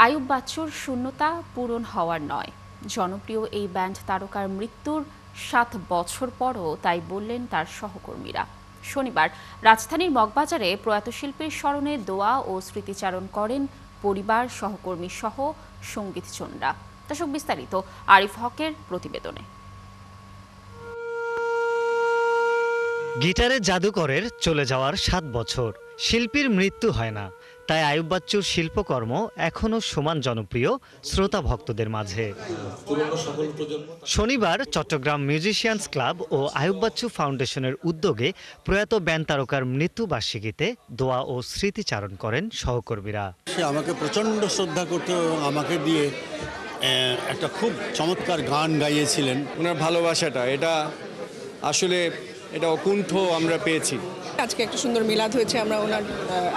আইয়ুব বাচ্চুর শূন্যতা পূরণ হওয়ার নয়। জনপ্রিয় এই ব্যান্ড তারকার মৃত্যুর ৭ বছর পরও তাই বললেন তার সহকর্মীরা। শনিবার রাজধানীর মগবাজারে প্রয়াত শিল্পীর স্মরণে দোয়া ও স্মৃতিচারণ করেন পরিবার, সহকর্মী সহ সঙ্গীতজনরা। দর্শক, বিস্তারিত আরিফ হকের প্রতিবেদনে। গিটারের জাদুকরের চলে যাওয়ার ৭ বছর, শিল্পীর মৃত্যু হয় না, তাই আইয়ুব বাচ্চুর শিল্পকর্ম এখনও সমান জনপ্রিয় শ্রোতা ভক্তদের মাঝে। শনিবার চট্টগ্রাম মিউজিশিয়ানস ক্লাব ও আইয়ুব বাচ্চু ফাউন্ডেশনের উদ্যোগে প্রয়াত ব্যান্ড তারকার মৃত্যুবার্ষিকীতে দোয়া ও স্মৃতিচারণ করেন সহকর্মীরা। সে আমাকে প্রচণ্ড শ্রদ্ধা করত এবং আমাকে দিয়ে একটা খুব চমৎকার গান গাইয়েছিলেন। ওনার ভালোবাসাটা এটা আসলে এটা অকুণ্ঠ আমরা পেয়েছি। আজকে একটা সুন্দর মিলাদ হয়েছে, আমরা ওনার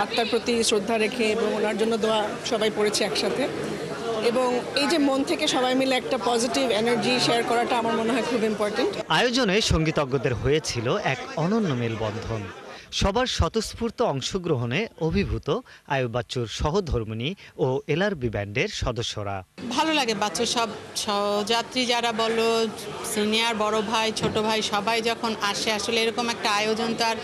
আত্মার প্রতি শ্রদ্ধা রেখে এবং ওনার জন্য দোয়া সবাই পড়েছি একসাথে। এবং এই যে মন থেকে সবাই মিলে একটা পজিটিভ এনার্জি শেয়ার করাটা আমার মনে হয় খুব ইম্পর্টেন্ট। আয়োজনে সঙ্গীতজ্ঞদের হয়েছিল এক অনন্য মেলবন্ধন। সবার স্বতঃস্ফূর্ত অংশগ্রহণে অভিভূত আইয়ুব বাচ্চুর সহধর্মিণী ও এলআরবি ব্যান্ডের সদস্যরা। ভালো লাগে, বাচ্চু সব সহযাত্রী যারা বলো, সিনিয়র বড় ভাই ছোট ভাই সবাই যখন আসে, আসলে এরকম একটা আয়োজন তো আর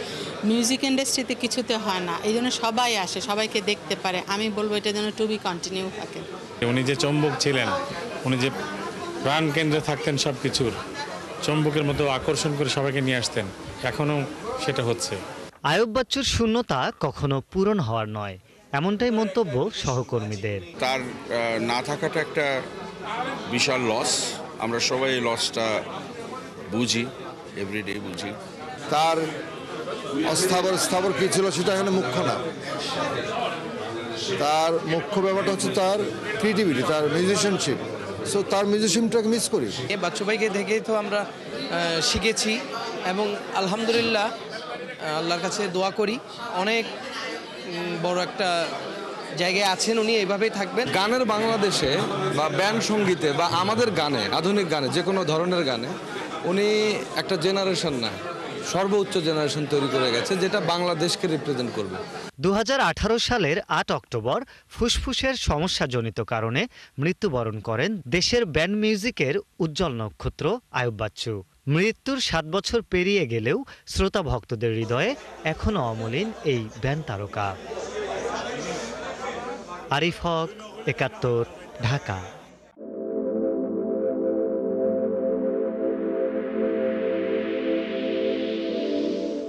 মিউজিক ইন্ডাস্ট্রিতে কিছুতে হয় না, এই জন্য সবাই আসে, সবাইকে দেখতে পারে। আমি বলবো এটা যেন টু বি কন্টিনিউ থাকে। উনি যে চম্বক ছিলেন, উনি যে প্রাণ কেন্দ্রে থাকতেন, সব কিছুর চম্বকের মতো আকর্ষণ করে সবাইকে নিয়ে আসতেন, এখনও সেটা হচ্ছে। আইয়ুব বাচ্চুর শূন্যতা কখনো পূরণ হওয়ার নয়, এমনটাই মন্তব্য সহকর্মীদের। তার না থাকাটা একটা বিশাল লস। আমরা সবাই এই লসটা বুঝি, এভরিডে বুঝি। তার স্থাবর কী ছিল সেটা এখানে মুখ্য না। তার মুখ্য ব্যাপারটা হচ্ছে তার ক্রিয়েটিভিটি, তার মিউজিশিয়ানশিপ। সো তার মিউজিশিয়ানটাকে মিস করি। বাচ্চু ভাইকে দেখেই তো আমরা শিখেছি এবং আলহামদুলিল্লাহ আল্লাহর কাছে দোয়া করি, অনেক বড় একটা জায়গায় আছেন উনি, এইভাবেই থাকবেন। গানের বাংলাদেশে বা ব্যান্ড সঙ্গীতে বা আমাদের গানে, আধুনিক গানে, যে কোনো ধরনের গানে উনি একটা জেনারেশন না, সর্বোচ্চ জেনারেশন তৈরি করে গেছে, যেটা বাংলাদেশকে রিপ্রেজেন্ট করবে। 2018 সালের 8 অক্টোবর ফুসফুসের সমস্যাজনিত কারণে মৃত্যুবরণ করেন দেশের ব্যান্ড মিউজিকের উজ্জ্বল নক্ষত্র আইয়ুব বাচ্চু। মৃত্যুর 7 বছর পেরিয়ে গেলেও শ্রোতা ভক্তদের হৃদয়ে এখনও অমলিন এই ব্যান্ড তারকা। আরিফ হক, 71, ঢাকা।